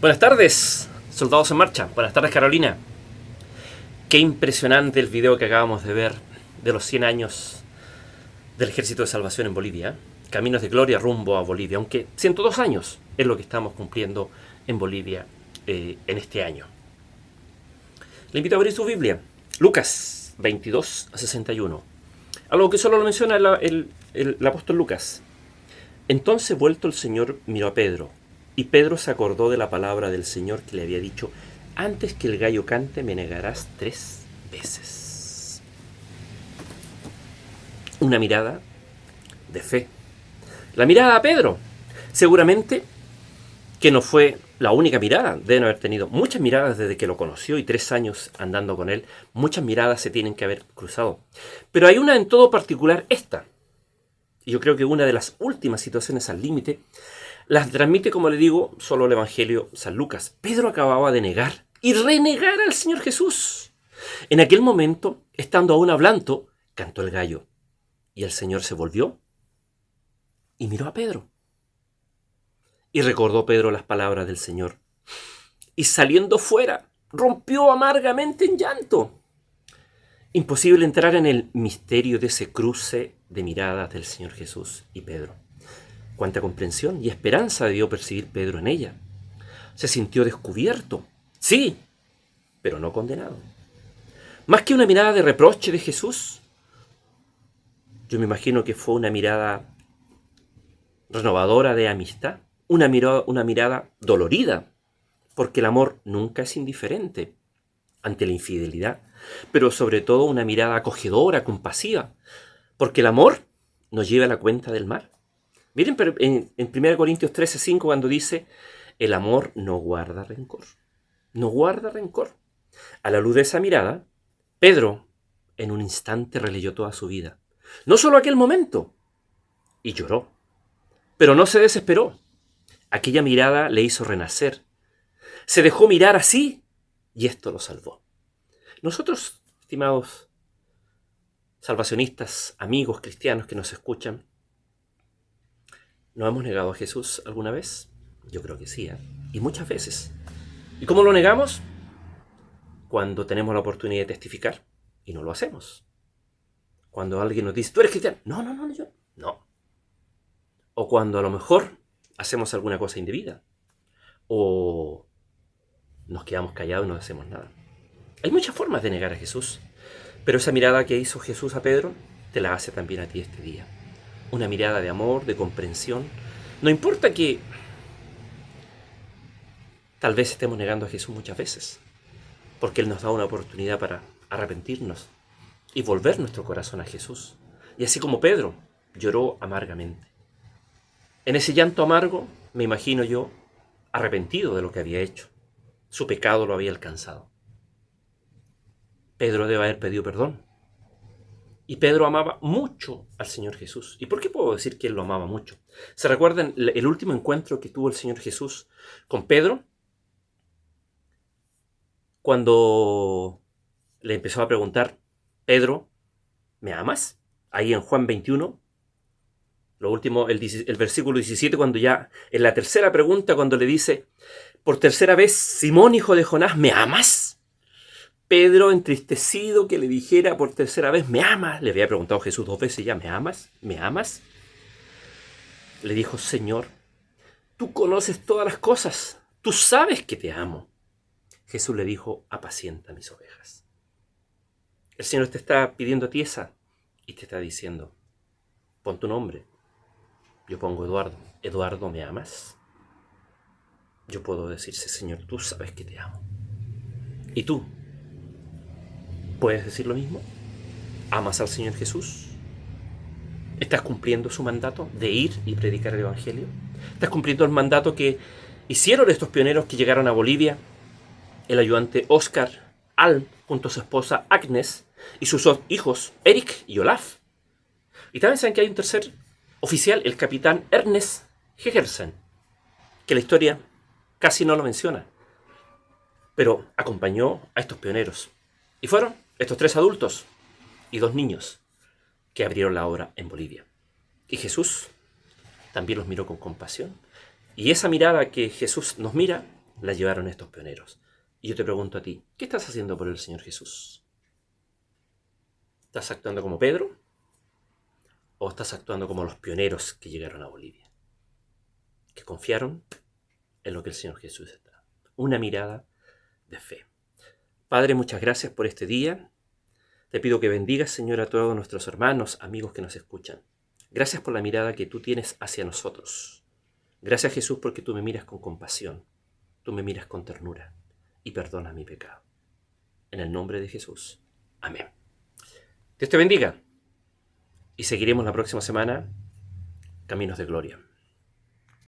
Buenas tardes, soldados en marcha. Buenas tardes, Carolina. Qué impresionante el video que acabamos de ver de los 100 años del Ejército de Salvación en Bolivia. Caminos de gloria rumbo a Bolivia, aunque 102 años es lo que estamos cumpliendo en Bolivia en este año. Le invito a abrir su Biblia, Lucas 22 a 61. Algo que solo lo menciona el apóstol Lucas. Entonces, vuelto el Señor, miró a Pedro, y Pedro se acordó de la palabra del Señor que le había dicho: antes que el gallo cante me negarás 3 veces. Una mirada de fe. La mirada a Pedro. Seguramente que no fue la única mirada. Deben haber tenido muchas miradas desde que lo conoció y 3 años andando con él. Muchas miradas se tienen que haber cruzado. Pero hay una en todo particular, esta. Y yo creo que una de las últimas situaciones al límite las transmite, como le digo, solo el Evangelio San Lucas. Pedro acababa de negar y renegar al Señor Jesús. En aquel momento, estando aún hablando, cantó el gallo. Y el Señor se volvió y miró a Pedro. Y recordó Pedro las palabras del Señor. Y saliendo fuera, rompió amargamente en llanto. Imposible entrar en el misterio de ese cruce de miradas del Señor Jesús y Pedro. Cuánta comprensión y esperanza debió percibir Pedro en ella. Se sintió descubierto, sí, pero no condenado. Más que una mirada de reproche de Jesús, yo me imagino que fue una mirada renovadora de amistad, una mirada dolorida, porque el amor nunca es indiferente ante la infidelidad, pero sobre todo una mirada acogedora, compasiva, porque el amor nos lleva a la cuenta del mal. Miren en 1 Corintios 13:5 cuando dice: el amor no guarda rencor. No guarda rencor. A la luz de esa mirada, Pedro en un instante releyó toda su vida. No solo aquel momento. Y lloró. Pero no se desesperó. Aquella mirada le hizo renacer. Se dejó mirar así y esto lo salvó. Nosotros, estimados salvacionistas, amigos cristianos que nos escuchan, ¿nos hemos negado a Jesús alguna vez? Yo creo que sí, ¿eh? Y muchas veces. ¿Y cómo lo negamos? Cuando tenemos la oportunidad de testificar y no lo hacemos. Cuando alguien nos dice: ¿tú eres cristiano? No, yo no. O cuando a lo mejor hacemos alguna cosa indebida. O nos quedamos callados y no hacemos nada. Hay muchas formas de negar a Jesús. Pero esa mirada que hizo Jesús a Pedro, te la hace también a ti este día. Una mirada de amor, de comprensión. No importa que tal vez estemos negando a Jesús muchas veces, porque Él nos da una oportunidad para arrepentirnos y volver nuestro corazón a Jesús. Y así como Pedro lloró amargamente. En ese llanto amargo, me imagino yo, arrepentido de lo que había hecho. Su pecado lo había alcanzado. Pedro debe haber pedido perdón. Y Pedro amaba mucho al Señor Jesús. ¿Y por qué puedo decir que él lo amaba mucho? ¿Se recuerdan el último encuentro que tuvo el Señor Jesús con Pedro? Cuando le empezó a preguntar: Pedro, ¿me amas? Ahí en Juan 21, lo último, el versículo 17, cuando ya en la tercera pregunta, cuando le dice por tercera vez: Simón, hijo de Jonás, ¿me amas? Pedro, entristecido que le dijera por tercera vez: ¿me amas? Le había preguntado Jesús 2 veces ya: ¿me amas? ¿Me amas? Le dijo: Señor, tú conoces todas las cosas, tú sabes que te amo. Jesús le dijo: apacienta mis ovejas. El Señor te está pidiendo a ti esa y te está diciendo: pon tu nombre. Yo pongo Eduardo. Eduardo, ¿me amas? Yo puedo decirse: Señor, tú sabes que te amo. ¿Y tú? ¿Puedes decir lo mismo? ¿Amas al Señor Jesús? ¿Estás cumpliendo su mandato de ir y predicar el Evangelio? ¿Estás cumpliendo el mandato que hicieron estos pioneros que llegaron a Bolivia? El ayudante Oscar Alm, junto a su esposa Agnes, y sus hijos Eric y Olaf. Y también saben que hay un tercer oficial, el capitán Ernest Hegersen, que la historia casi no lo menciona, pero acompañó a estos pioneros. Y fueron estos 3 adultos y 2 niños que abrieron la obra en Bolivia. Y Jesús también los miró con compasión. Y esa mirada que Jesús nos mira la llevaron estos pioneros. Y yo te pregunto a ti, ¿qué estás haciendo por el Señor Jesús? ¿Estás actuando como Pedro? ¿O estás actuando como los pioneros que llegaron a Bolivia? Que confiaron en lo que el Señor Jesús está. Una mirada de fe. Padre, muchas gracias por este día. Te pido que bendigas, Señor, a todos nuestros hermanos, amigos que nos escuchan. Gracias por la mirada que tú tienes hacia nosotros. Gracias, Jesús, porque tú me miras con compasión, tú me miras con ternura y perdonas mi pecado. En el nombre de Jesús. Amén. Dios te bendiga y seguiremos la próxima semana Caminos de Gloria.